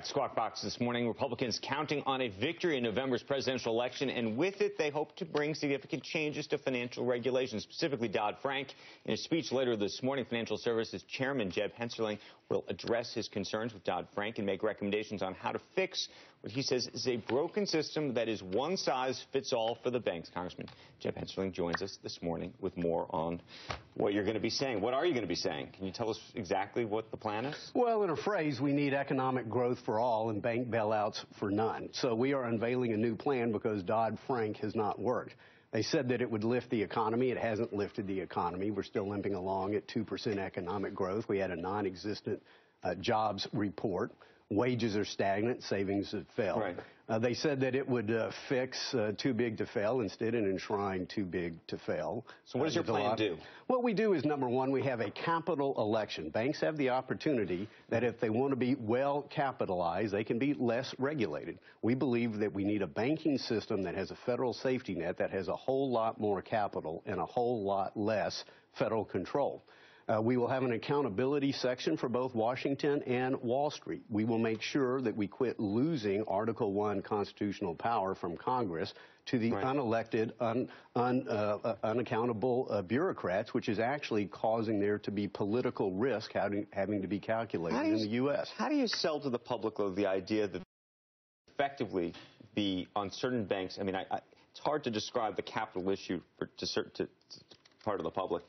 Squawk Box this morning, Republicans counting on a victory in November's presidential election, and with it, they hope to bring significant changes to financial regulations, specifically Dodd-Frank. In a speech later this morning, Financial Services Chairman Jeb Hensarling will address his concerns with Dodd-Frank and make recommendations on how to fix what he says is a broken system that is one size fits all for the banks. Congressman Jeb Hensarling joins us this morning with more on what you're going to be saying. What are you going to be saying? Can you tell us exactly what the plan is? Well, in a phrase, we need economic growth for all and bank bailouts for none. So we are unveiling a new plan because Dodd-Frank has not worked. They said that it would lift the economy. It hasn't lifted the economy. We're still limping along at 2% economic growth. We had a non-existent jobs report. Wages are stagnant. Savings have failed. Right. They said that it would fix too big to fail. Instead, it enshrined too big to fail. So what does your plan do? What we do is, number one, we have a capital election. Banks have the opportunity that if they want to be well capitalized, they can be less regulated. We believe that we need a banking system that has a federal safety net that has a whole lot more capital and a whole lot less federal control. We will have an accountability section for both Washington and Wall Street. We will make sure that we quit losing Article I constitutional power from Congress to the unelected, unaccountable bureaucrats, which is actually causing there to be political risk having to be calculated in the U.S. How do you sell to the public, though, the idea that effectively be on certain banks? I mean, it's hard to describe the capital issue to part of the public.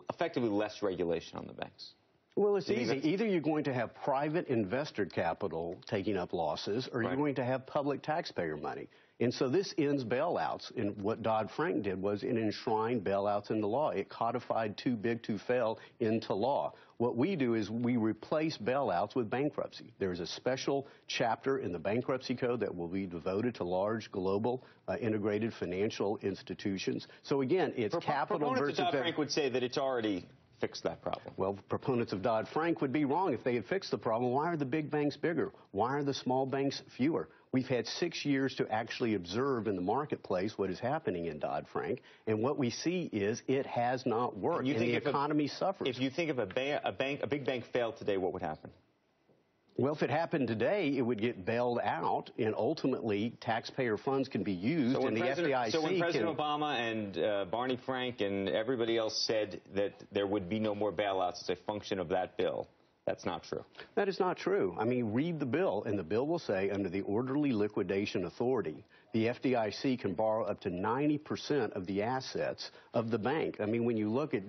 Effectively less regulation on the banks. Well, it's easy. Either you're going to have private investor capital taking up losses, or you're going to have public taxpayer money. And so this ends bailouts. And what Dodd-Frank did was it enshrined bailouts into law. It codified too big to fail into law. What we do is we replace bailouts with bankruptcy. There's a special chapter in the bankruptcy code that will be devoted to large, global, integrated financial institutions. So again, it's capital versus... Proponents of Dodd-Frank would say that it's already fixed that problem. Well, proponents of Dodd-Frank would be wrong. If they had fixed the problem, why are the big banks bigger? Why are the small banks fewer? We've had 6 years to actually observe in the marketplace what is happening in Dodd-Frank, and what we see is it has not worked, and the economy suffers. If you think if a big bank failed today, what would happen? Well, if it happened today, it would get bailed out, and ultimately taxpayer funds can be used, and the FDIC So when President Obama and Barney Frank and everybody else said that there would be no more bailouts as a function of that bill, that's not true. That is not true. I mean, read the bill, and the bill will say under the orderly liquidation authority, the FDIC can borrow up to 90% of the assets of the bank. I mean, when you look at,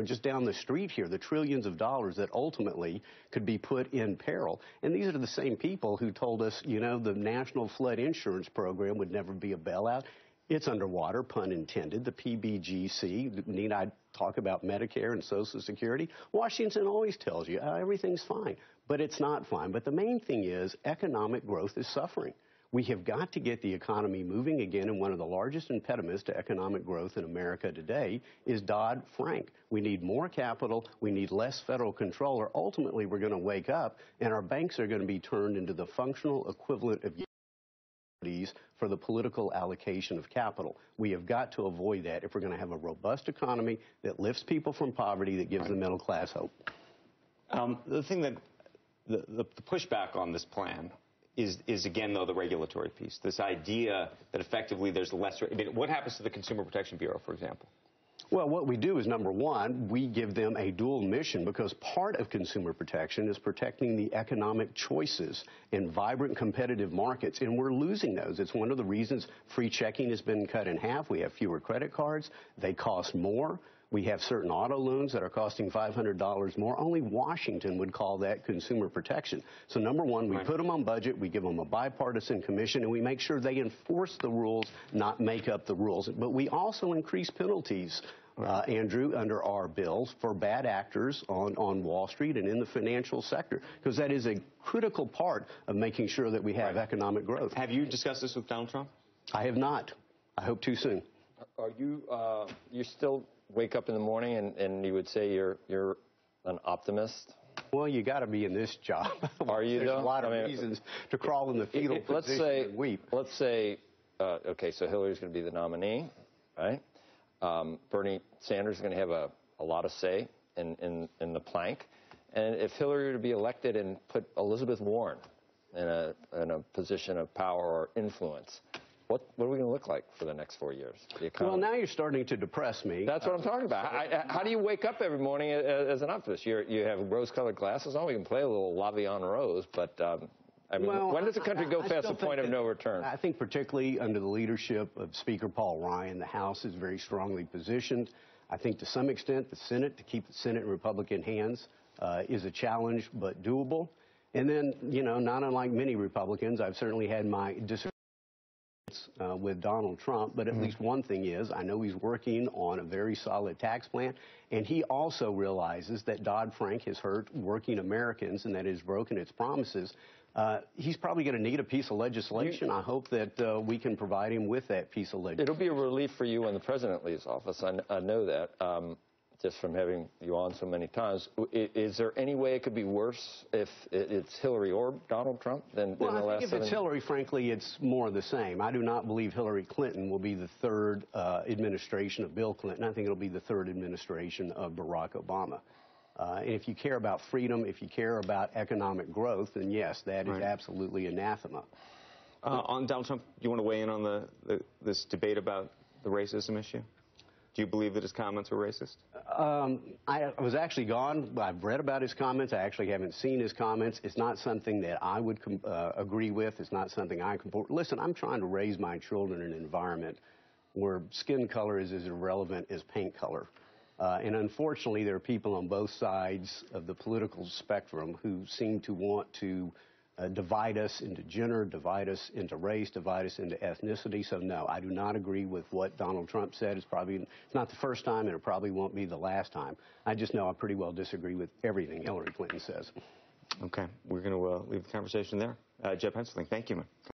just down the street here, the trillions of dollars that ultimately could be put in peril. And these are the same people who told us, the National Flood Insurance Program would never be a bailout. It's underwater, pun intended. The PBGC, need I talk about Medicare and Social Security? Washington always tells you everything's fine, but it's not fine. But the main thing is economic growth is suffering. We have got to get the economy moving again, and one of the largest impediments to economic growth in America today is Dodd-Frank. We need more capital, we need less federal control, or ultimately we're going to wake up and our banks are going to be turned into the functional equivalent of for the political allocation of capital. We have got to avoid that if we're going to have a robust economy that lifts people from poverty, that gives the middle class hope. The thing that the pushback on this plan is again, though, the regulatory piece. This idea that effectively there's less. I mean, what happens to the Consumer Protection Bureau, for example? Well, what we do is, number one, we give them a dual mission, because part of consumer protection is protecting the economic choices in vibrant competitive markets, and we're losing those. It's one of the reasons free checking has been cut in half. We have fewer credit cards. They cost more. We have certain auto loans that are costing $500 more. Only Washington would call that consumer protection. So, number one, we put them on budget, we give them a bipartisan commission, and we make sure they enforce the rules, not make up the rules. But we also increase penalties, Andrew, under our bills for bad actors on Wall Street and in the financial sector, because that is a critical part of making sure that we have economic growth. Have you discussed this with Donald Trump? I have not. I hope too soon. Are you still wake up in the morning and you would say you're an optimist? Well, you got to be in this job. Are you? There's a lot of reasons to crawl in the fetal position and weep. Let's say, okay, so Hillary's going to be the nominee, right? Bernie Sanders is going to have a lot of say in the plank. And if Hillary were to be elected and put Elizabeth Warren in a position of power or influence, what are we going to look like for the next 4 years? Well, now you're starting to depress me. That's what I'm talking about. How do you wake up every morning as an optimist? You have rose-colored glasses on. We can play a little La Vie en Rose, but I mean, well, when does the country go past the point of no return? I think particularly under the leadership of Speaker Paul Ryan, the House is very strongly positioned. I think to some extent the Senate, to keep the Senate in Republican hands, is a challenge but doable. And then, you know, not unlike many Republicans, I've certainly had my disagreements with Donald Trump, but at least one thing is, I know he's working on a very solid tax plan, and he also realizes that Dodd-Frank has hurt working Americans and that it has broken its promises. He's probably going to need a piece of legislation. I hope that we can provide him with that piece of legislation. It'll be a relief for you when the president leaves office. I know that. Just from having you on so many times. Is there any way it could be worse if it's Hillary or Donald Trump than the last 7 years? I think if it's Hillary, frankly, it's more of the same. I do not believe Hillary Clinton will be the third administration of Bill Clinton. I think it'll be the third administration of Barack Obama. And if you care about freedom, if you care about economic growth, then yes, that is absolutely anathema. On Donald Trump, do you want to weigh in on this debate about the racism issue? Do you believe that his comments were racist? I was actually gone. I've read about his comments. I actually haven't seen his comments. It's not something that I would agree with. It's not something I can... Listen, I'm trying to raise my children in an environment where skin color is as irrelevant as paint color. And unfortunately, there are people on both sides of the political spectrum who seem to want to divide us into gender, divide us into race, divide us into ethnicity. So, no, I do not agree with what Donald Trump said. It's not the first time, and it probably won't be the last time. I just know I pretty well disagree with everything Hillary Clinton says. Okay. We're going to leave the conversation there. Jeff Hensarling, thank you, man.